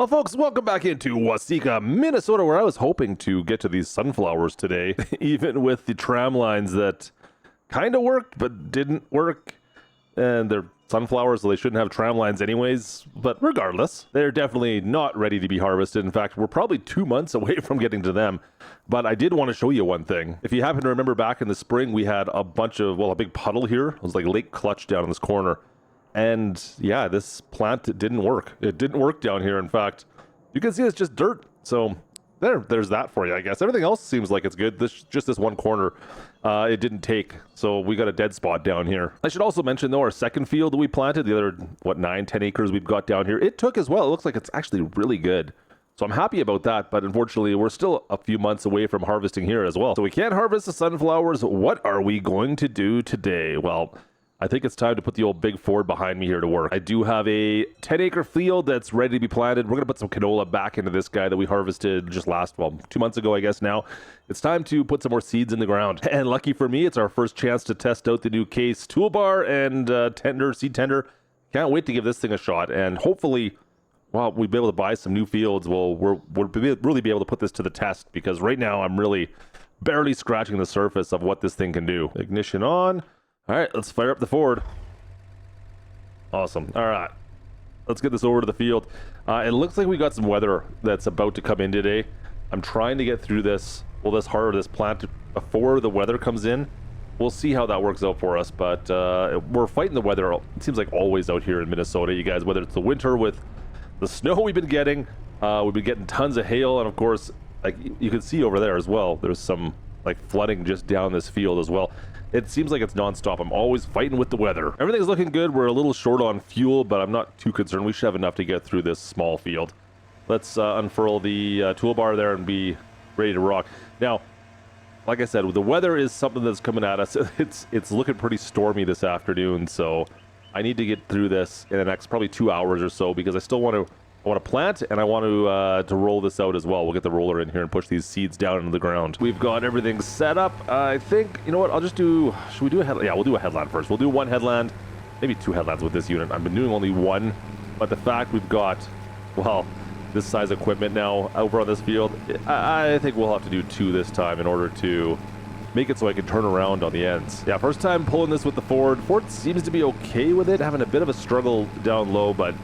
Well, folks, welcome back into Waseca, Minnesota, where I was hoping to get to these sunflowers today, even with the tram lines that kind of worked but didn't work. And they're sunflowers, so they shouldn't have tram lines anyways. But regardless, they're definitely not ready to be harvested. In fact, we're probably 2 months away from getting to them. But I did want to show you one thing. If you happen to remember back in the spring, we had a bunch of, well, a big puddle here. It was like Lake Klutch down in this corner. And yeah, this plant didn't work. It didn't work down here. In fact, you can see it's just dirt. So there's that for you, I guess. Everything else seems like it's good. Just this one corner, it didn't take. So we got a dead spot down here. I should also mention, though, our second field that we planted, the other, 9-10 acres we've got down here, it took as well. It looks like it's actually really good. So I'm happy about that, but unfortunately, we're still a few months away from harvesting here as well. So we can't harvest the sunflowers. What are we going to do today? Well, I think it's time to put the old big Ford behind me here to work. I do have a 10-acre field that's ready to be planted. We're going to put some canola back into this guy that we harvested just 2 months ago, I guess now. It's time to put some more seeds in the ground. And lucky for me, it's our first chance to test out the new Case toolbar and seed tender. Can't wait to give this thing a shot. And hopefully, well, we'll be able to buy some new fields. We'll really be able to put this to the test, because right now I'm really barely scratching the surface of what this thing can do. Ignition on. All right, let's fire up the Ford. Awesome. All right, let's get this over to the field. It looks like we got some weather that's about to come in today. I'm trying to get through this plant before the weather comes in. We'll see how that works out for us, but we're fighting the weather. It seems like always out here in Minnesota, you guys, whether it's the winter with the snow we've been getting tons of hail, and of course, like you can see over there as well, there's some like flooding just down this field as well. It seems like it's nonstop. I'm always fighting with the weather. Everything's looking good. We're a little short on fuel, but I'm not too concerned. We should have enough to get through this small field. Let's unfurl the toolbar there and be ready to rock. Now, like I said, the weather is something that's coming at us. It's looking pretty stormy this afternoon, so I need to get through this in the next probably 2 hours or so, because I still want to plant, and I want to roll this out as well. We'll get the roller in here and push these seeds down into the ground. We've got everything set up. I think, you know what, should we do a headland? Yeah, we'll do a headland first. We'll do one headland, maybe 2 headlands with this unit. I've been doing only one, but the fact we've got, well, this size equipment now over on this field, I think we'll have to do 2 this time in order to make it so I can turn around on the ends. Yeah, first time pulling this with the Ford. Ford seems to be okay with it, having a bit of a struggle down low, but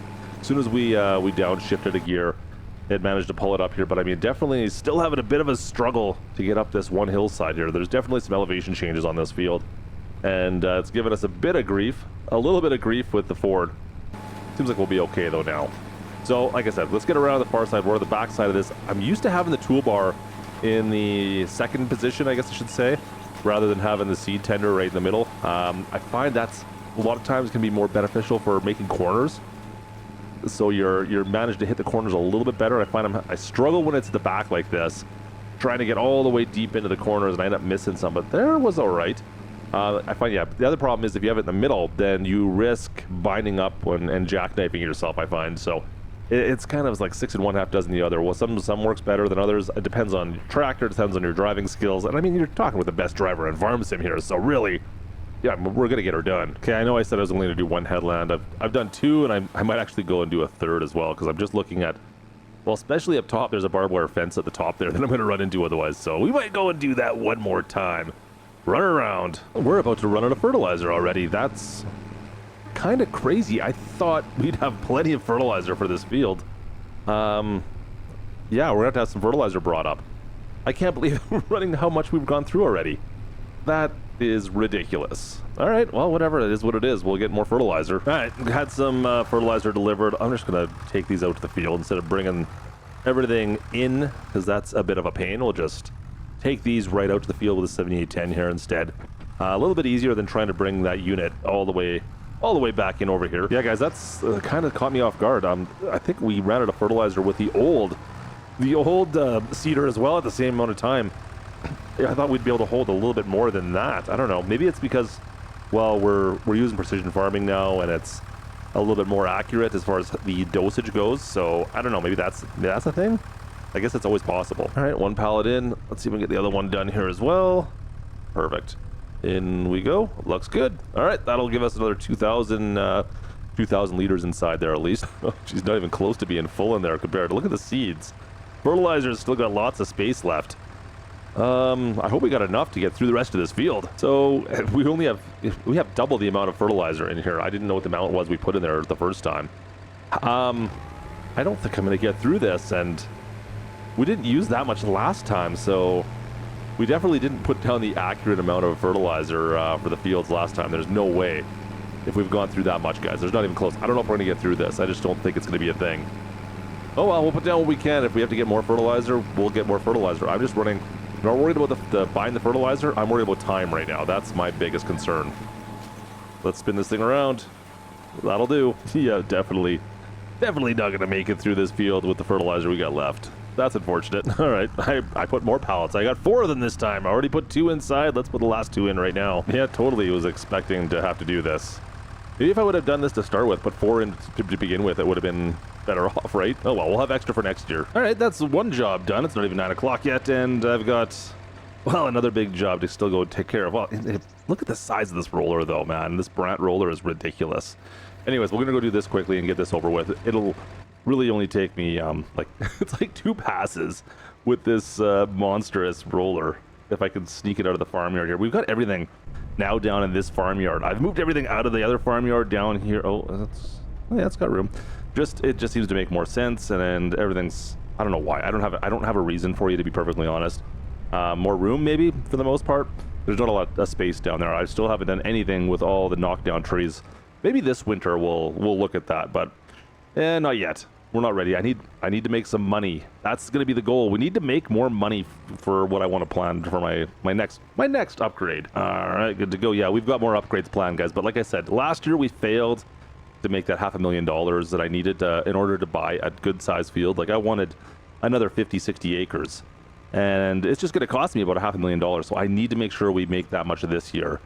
as soon as we downshifted a gear, it managed to pull it up here. But I mean, definitely still having a bit of a struggle to get up this one hillside here. There's definitely some elevation changes on this field, and it's given us a little bit of grief with the Ford. Seems like we'll be okay though now. So like I said, let's get around the far side. We're on the back side of this. I'm used to having the toolbar in the second position, I guess I should say, rather than having the seed tender right in the middle. I find that's a lot of times can be more beneficial for making corners. So you're managed to hit the corners a little bit better. I find I struggle when it's the back like this, trying to get all the way deep into the corners, and I end up missing some, but there was all right. I find, yeah, the other problem is if you have it in the middle, then you risk binding up and jackknifing yourself, I find. So it's kind of like 6 1/2 dozen the other. Well, some works better than others. It depends on your tractor, it depends on your driving skills. And I mean, you're talking with the best driver in Farm Sim here, so really, yeah, we're going to get her done. Okay, I know I said I was only going to do 1 headland. I've done 2, and I might actually go and do a 3rd as well, because I'm just looking at, well, especially up top, there's a barbed wire fence at the top there that I'm going to run into otherwise. So we might go and do that one more time. Run around. We're about to run out of fertilizer already. That's kind of crazy. I thought we'd have plenty of fertilizer for this field. Yeah, we're going to have some fertilizer brought up. I can't believe we're running how much we've gone through already. That is ridiculous. All right, well, whatever, it is what it is. We'll get more fertilizer. All right, had some fertilizer delivered. I'm just gonna take these out to the field instead of bringing everything in, because that's a bit of a pain. We'll just take these right out to the field with a 7810 here instead. A little bit easier than trying to bring that unit all the way back in over here. Yeah, guys, that's kind of caught me off guard. I think we ran out of fertilizer with the old seeder as well at the same amount of time. I thought we'd be able to hold a little bit more than that. I don't know. Maybe it's because, well, we're using precision farming now, and it's a little bit more accurate as far as the dosage goes. So I don't know. Maybe that's a thing. I guess it's always possible. All right, 1 pallet in. Let's see if we can get the other one done here as well. Perfect. In we go. Looks good. All right, that'll give us another 2,000 2,000 liters inside there at least. She's not even close to being full in there compared to, look at the seeds. Fertilizer's still got lots of space left. I hope we got enough to get through the rest of this field. So we have double the amount of fertilizer in here. I didn't know what the amount was we put in there the first time. I don't think I'm gonna get through this, and we didn't use that much last time, so we definitely didn't put down the accurate amount of fertilizer for the fields last time. There's no way if we've gone through that much, guys. There's not even close. I don't know if we're gonna get through this. I just don't think it's gonna be a thing. Oh well, we'll put down what we can. If we have to get more fertilizer, we'll get more fertilizer. I'm just running. I'm not worried about the buying the fertilizer. I'm worried about time right now. That's my biggest concern. Let's spin this thing around. That'll do. Yeah, definitely not gonna make it through this field with the fertilizer we got left. That's unfortunate. All right, I put more pallets. I got 4 of them this time. I already put 2 inside. Let's put the last 2 in right now. Yeah, totally was expecting to have to do this. Maybe if I would have done this to start with, put 4 in to begin with, it would have been better off, right? Oh well, we'll have extra for next year. All right, that's one job done. It's not even 9 o'clock yet, and I've got, well, another big job to still go take care of. Well, look at the size of this roller though, man. This Brant roller is ridiculous. Anyways, we're gonna go do this quickly and get this over with. It'll really only take me like it's like 2 passes with this monstrous roller. If I can sneak it out of the farmyard here. We've got everything now down in this farmyard. I've moved everything out of the other farmyard down here. Oh, yeah, it's got room. It just seems to make more sense, and everything's, I don't know why. I don't have a reason for you, to be perfectly honest. More room maybe for the most part. There's not a lot of space down there. I still haven't done anything with all the knockdown trees. Maybe this winter we'll look at that, but not yet. We're not ready. I need to make some money. That's going to be the goal. We need to make more money for what I want to plan for my next upgrade. All right, good to go. Yeah, we've got more upgrades planned, guys. But like I said, last year we failed to make that $500,000 that I needed in order to buy a good sized field. Like I wanted another 50-60 acres, and it's just going to cost me about $500,000. So I need to make sure we make that much of this year,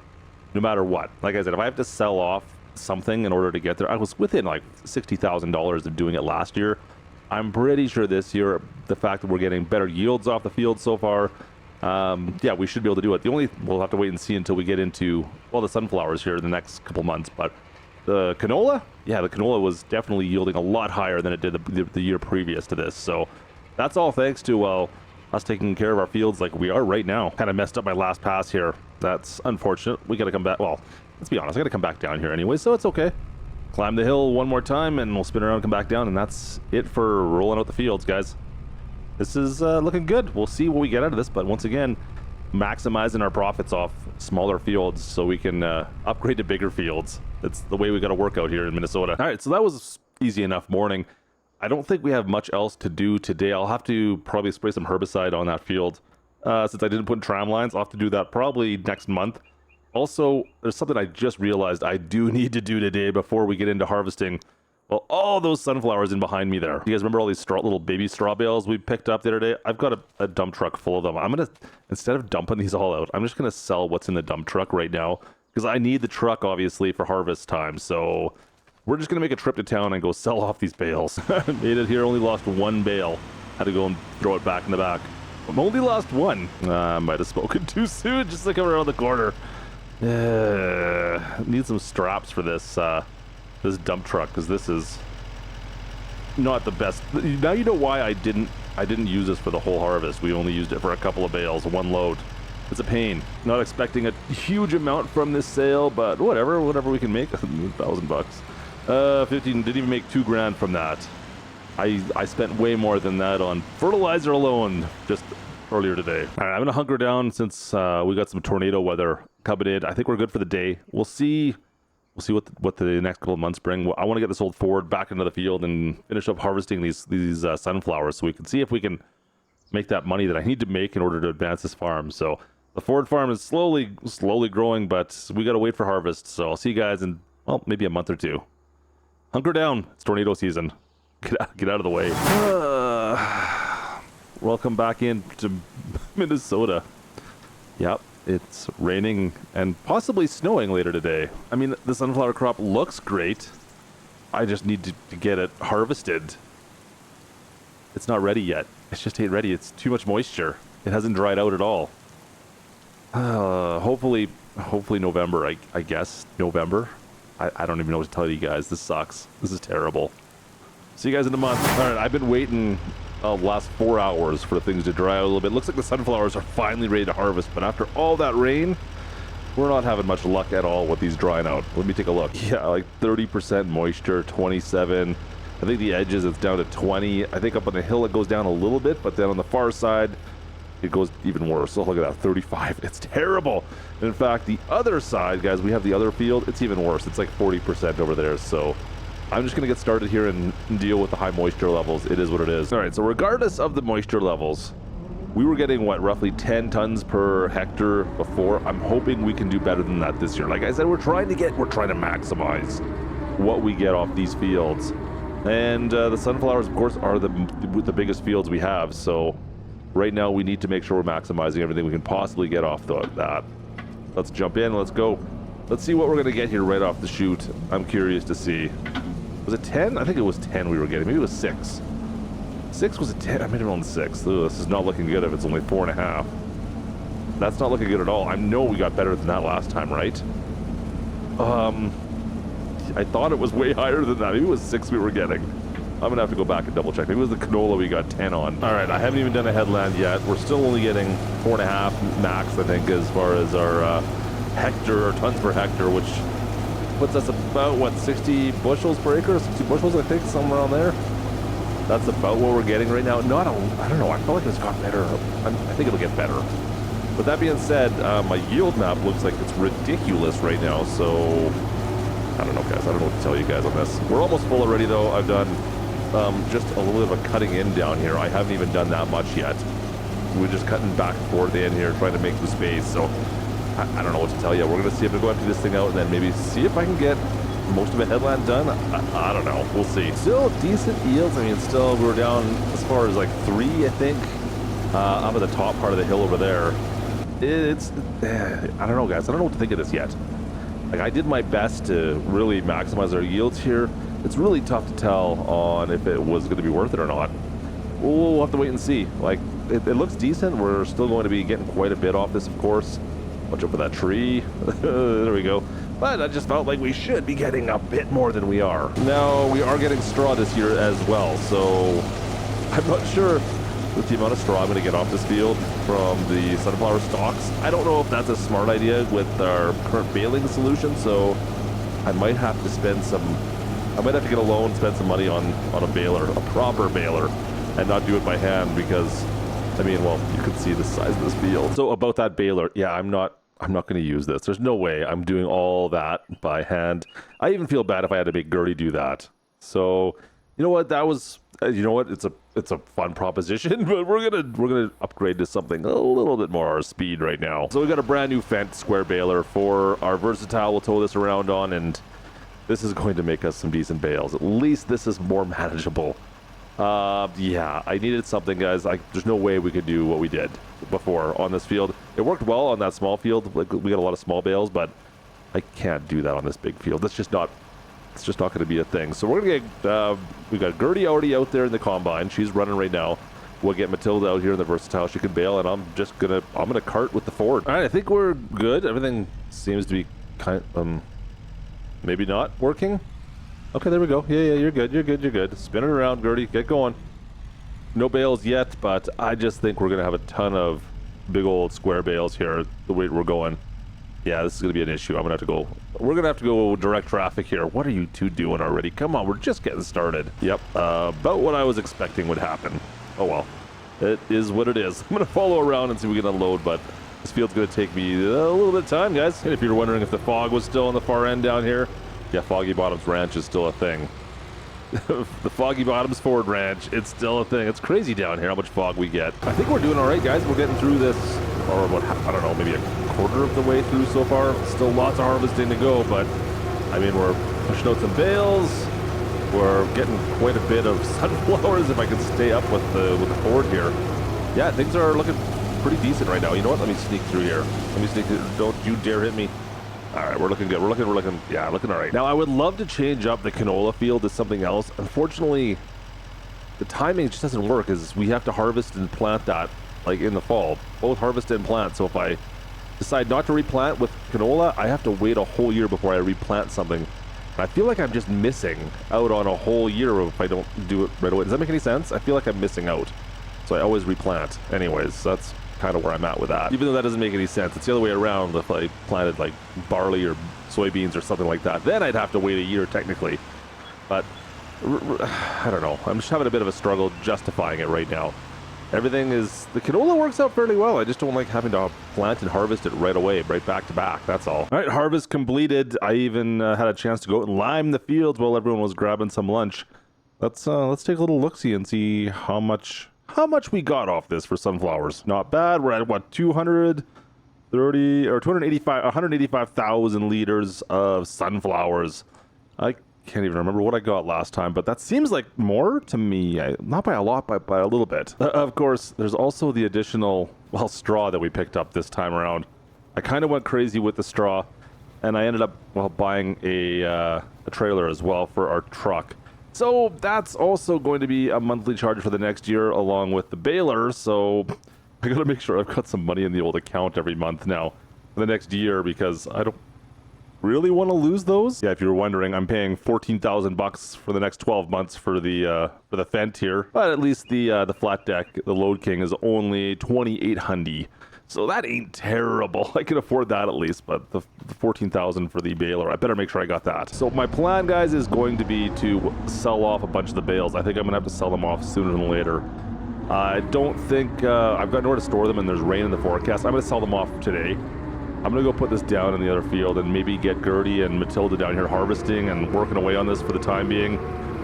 no matter what. Like I said, if I have to sell off something in order to get there, I was within like $60,000 of doing it last year. I'm pretty sure this year, the fact that we're getting better yields off the field so far, yeah, we should be able to do it. We'll have to wait and see until we get into, well, the sunflowers here in the next couple months. But the canola, yeah, the canola was definitely yielding a lot higher than it did the year previous to this. So that's all thanks to, well, us taking care of our fields like we are right now. Kind of messed up my last pass here. That's unfortunate. We got to come back. Well, let's be honest, I got to come back down here anyway, so it's okay. Climb the hill one more time, and we'll spin around and come back down, and that's it for rolling out the fields, guys. This is looking good. We'll see what we get out of this, but once again, maximizing our profits off smaller fields so we can upgrade to bigger fields. That's the way we got to work out here in Minnesota. All right, so that was easy enough morning. I don't think we have much else to do today. I'll have to probably spray some herbicide on that field. Since I didn't put tram lines, I'll have to do that probably next month. Also, there's something I just realized I do need to do today before we get into harvesting. Well, all those sunflowers in behind me there. You guys remember all these little baby straw bales we picked up the other day? I've got a dump truck full of them. I'm going to, instead of dumping these all out, I'm just going to sell what's in the dump truck right now, because I need the truck, obviously, for harvest time. So we're just going to make a trip to town and go sell off these bales. Made it here, only lost 1 bale. Had to go and throw it back in the back. I'm only lost 1. Might have spoken too soon, just to come around the corner. Need some straps for this this dump truck, because this is not the best. Now you know why I didn't use this for the whole harvest. We only used it for a couple of bales, 1 load. It's a pain. Not expecting a huge amount from this sale, but whatever we can make. $1,000. 15 didn't even make $2,000 from that. I spent way more than that on fertilizer alone just earlier today. All right, I'm gonna hunker down since we got some tornado weather coming in. I think we're good for the day. We'll see what the next couple of months bring. I want to get this old Ford back into the field and finish up harvesting these sunflowers, so we can see if we can make that money that I need to make in order to advance this farm. So the Ford farm is slowly growing, but we got to wait for harvest. So I'll see you guys in, well, maybe a month or 2. Hunker down. It's tornado season. Get out of the way. Welcome back into Minnesota. Yep, it's raining and possibly snowing later today. I mean, the sunflower crop looks great. I just need to get it harvested. It's not ready yet. It's just ain't ready. It's too much moisture. It hasn't dried out at all. Hopefully November, I guess. November. I don't even know what to tell you guys. This sucks. This is terrible. See you guys in a month. All right, I've been waiting last 4 hours for things to dry out a little bit. Looks like the sunflowers are finally ready to harvest, but after all that rain, we're not having much luck at all with these drying out. Let me take a look. Yeah, like 30% moisture, 27. I think the edges, it's down to 20. I think up on the hill it goes down a little bit, but then on the far side, it goes even worse. So look at that, 35. It's terrible. And in fact, the other side, guys, we have the other field. It's even worse. It's like 40% over there. So I'm just going to get started here and deal with the high moisture levels. It is what it is. All right, so regardless of the moisture levels, we were getting, what, roughly 10 tons per hectare before. I'm hoping we can do better than that this year. Like I said, we're trying to maximize what we get off these fields. And the sunflowers, of course, are the biggest fields we have. So right now, we need to make sure we're maximizing everything we can possibly get off that. Let's jump in. Let's go. Let's see what we're going to get here right off the chute. I'm curious to see. Was it 10? I think it was 10 we were getting. Maybe it was 6. 6 was a 10. I made it on 6. Ugh, this is not looking good if it's only 4.5. That's not looking good at all. I know we got better than that last time, right? I thought it was way higher than that. Maybe it was 6 we were getting. I'm gonna have to go back and double check. Maybe it was the canola we got 10 on. All right, I haven't even done a headland yet. We're still only getting 4.5 max, I think, as far as our hectare or tons per hectare, which puts us about, what, 60 bushels per acre? 60 bushels, I think, somewhere around there. That's about what we're getting right now. I don't know, I feel like it's got better. I think it'll get better. But that being said, my yield map looks like it's ridiculous right now, so I don't know, guys. I don't know what to tell you guys on this. We're almost full already, though. I've done just a little bit of a cutting in down here. I haven't even done that much yet. We're just cutting back and forth in here, trying to make the space. So I don't know what to tell you. We're going to see if I go empty this thing out and then maybe see if I can get most of a headland done. I don't know. We'll see. Still decent yields. I mean, still we're down as far as like 3, I think, up at the top part of the hill over there. It's I don't know, guys. I don't know what to think of this yet. Like, I did my best to really maximize our yields here. It's really tough to tell on if it was going to be worth it or not. We'll have to wait and see. Like, it looks decent. We're still going to be getting quite a bit off this, of course. Watch out for that tree. There we go. But I just felt like we should be getting a bit more than we are. Now, we are getting straw this year as well, so I'm not sure with the amount of straw I'm going to get off this field from the sunflower stalks. I don't know if that's a smart idea with our current baling solution, so I might have to get a loan, spend some money on a baler, a proper baler, and not do it by hand because, I mean, well, you can see the size of this field. So about that baler, yeah, I'm not going to use this. There's no way I'm doing all that by hand. I even feel bad if I had to make Gertie do that. So, you know what, that was, you know what, it's a fun proposition, but we're gonna upgrade to something a little bit more our speed right now. So we got a brand new Fendt square baler for our versatile. We'll tow this around on, and this is going to make us some decent bales. At least this is more manageable. Yeah, I needed something, guys. There's no way we could do what we did before on this field. It worked well on that small field. Like, we got a lot of small bales, but I can't do that on this big field. It's just not going to be a thing. So we're going to get, we got Gertie already out there in the combine. She's running right now. We'll get Matilda out here in the versatile. She can bale, and I'm going to cart with the Ford. All right, I think we're good. Everything seems to be maybe not working. Okay, there we go. Yeah, you're good. Spin it around, Gertie. Get going. No bales yet, but I just think we're going to have a ton of big old square bales here the way we're going. Yeah, this is going to be an issue. We're going to have to go direct traffic here. What are you two doing already? Come on, we're just getting started. Yep, about what I was expecting would happen. Oh well, it is what it is. I'm going to follow around and see if we can unload, but this field's going to take me a little bit of time, guys. And if you're wondering if the fog was still on the far end down here, yeah, Foggy Bottoms Ranch is still a thing. The Foggy Bottoms Ford Ranch, it's still a thing. It's crazy down here how much fog we get. I think we're doing all right, guys. We're getting through this, or about, I don't know, maybe a quarter of the way through so far. Still lots of harvesting to go, but I mean, we're pushing out some bales. We're getting quite a bit of sunflowers if I can stay up with the Ford here. Yeah, things are looking pretty decent right now. You know what? Let me sneak through here. Don't you dare hit me. All right, we're looking good. We're looking, yeah, looking all right. Now, I would love to change up the canola field to something else. Unfortunately, the timing just doesn't work, as we have to harvest and plant that, like, in the fall. Both harvest and plant. So if I decide not to replant with canola, I have to wait a whole year before I replant something I feel like I'm just missing out on a whole year if I don't do it right away. Does that make any sense? I feel like I'm missing out. So I always replant. Anyways, that's kind of where I'm at with that. Even though that doesn't make any sense. It's the other way around. If I planted like barley or soybeans or something like that, then I'd have to wait a year technically. But I don't know. I'm just having a bit of a struggle justifying it right now. Everything is, the canola works out fairly well. I just don't like having to plant and harvest it right away, right back to back. That's all. All right, harvest completed. I even had a chance to go out and lime the fields while everyone was grabbing some lunch. Let's take a little look-see and see how much we got off this for sunflowers. Not bad. We're at what, 230 or 185,000 liters of sunflowers. I can't even remember what I got last time, but that seems like more to me. Not by a lot, but by a little bit. Of course, there's also the additional, well, straw that we picked up this time around. I kind of went crazy with the straw, and I ended up, well, buying a trailer as well for our truck. So that's also going to be a monthly charge for the next year along with the baler. So I gotta make sure I've got some money in the old account every month now for the next year, because I don't really want to lose those. Yeah, if you were wondering, I'm paying $14,000 for the next 12 months for the Fendt here. But at least the flat deck, the Load King, is only $2,800. So that ain't terrible. I can afford that at least, but the $14,000 for the baler, I better make sure I got that. So my plan, guys, is going to be to sell off a bunch of the bales. I think I'm gonna have to sell them off sooner than later. I don't think I've got nowhere to store them, and there's rain in the forecast. I'm gonna sell them off today. I'm gonna go put this down in the other field and maybe get Gertie and Matilda down here harvesting and working away on this for the time being.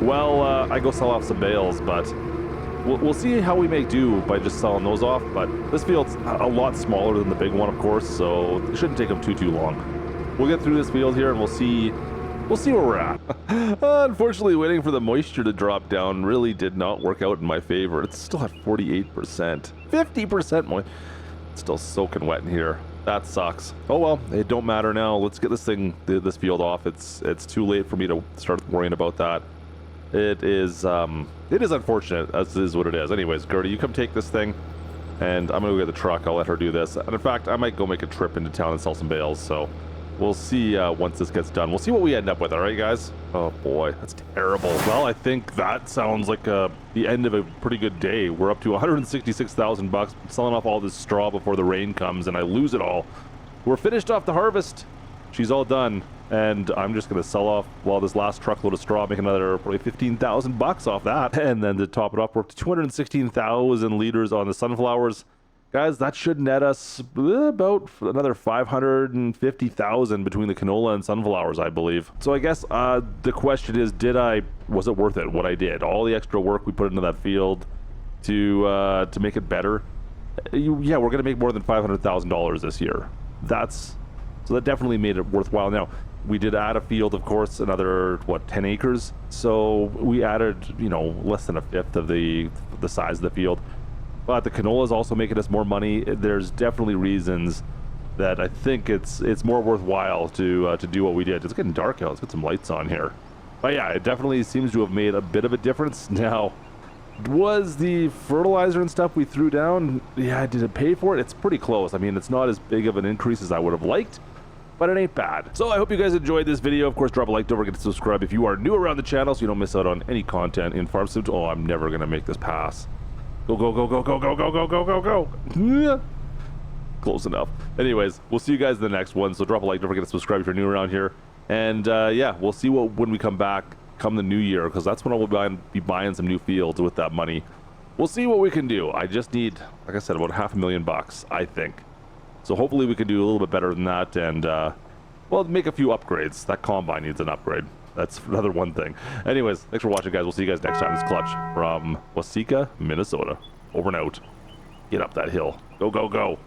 Well, I go sell off some bales, but we'll see how we make do by just selling those off. But this field's a lot smaller than the big one, of course, so it shouldn't take them too long. We'll get through this field here and we'll see where we're at. Unfortunately, waiting for the moisture to drop down really did not work out in my favor. It's still at 48%, 50% moist. It's still soaking wet in here. That sucks. Oh well, it don't matter now. Let's get this field off. It's too late for me to start worrying about that. It is unfortunate, as is what it is. Anyways, Gertie, you come take this thing, and I'm gonna go get the truck. I'll let her do this. And in fact, I might go make a trip into town and sell some bales. So we'll see once this gets done. We'll see what we end up with. All right, guys. Oh boy, that's terrible. Well, I think that sounds like the end of a pretty good day. We're up to $166,000 selling off all this straw before the rain comes, and I lose it all. We're finished off the harvest. She's all done, and I'm just gonna sell off, well, this last truckload of straw, make another probably $15,000 off that, and then to top it off, we're up to 216,000 liters on the sunflowers. Guys, that should net us about another 550,000 between the canola and sunflowers, I believe. So I guess the question is, was it worth it, what I did? All the extra work we put into that field to make it better? Yeah, we're going to make more than $500,000 this year. So that definitely made it worthwhile. Now, we did add a field, of course, another, 10 acres? So we added, less than a fifth of the size of the field. But the canola is also making us more money. There's definitely reasons that I think it's more worthwhile to do what we did. It's getting dark out. Let's get some lights on here. But yeah, it definitely seems to have made a bit of a difference. Now, was the fertilizer and stuff we threw down, yeah, did it pay for it? It's pretty close. I mean, it's not as big of an increase as I would have liked, but it ain't bad. So I hope you guys enjoyed this video. Of course, drop a like, don't forget to subscribe if you are new around the channel so you don't miss out on any content in farm sim. Oh, I'm never gonna make this pass. Go, go, go, go, go, go, go, go, go, go, go. Close enough. Anyways, we'll see you guys in the next one. So drop a like, don't forget to subscribe if you're new around here. And yeah, we'll see when we come back come the new year, because that's when I will be buying some new fields with that money. We'll see what we can do. I just need, like I said, about $500,000, I think. So hopefully we can do a little bit better than that, and well, make a few upgrades. That combine needs an upgrade. That's another one thing. Anyways, thanks for watching, guys. We'll see you guys next time. It's Klutch from Waseca, Minnesota. Over and out. Get up that hill. Go, go, go.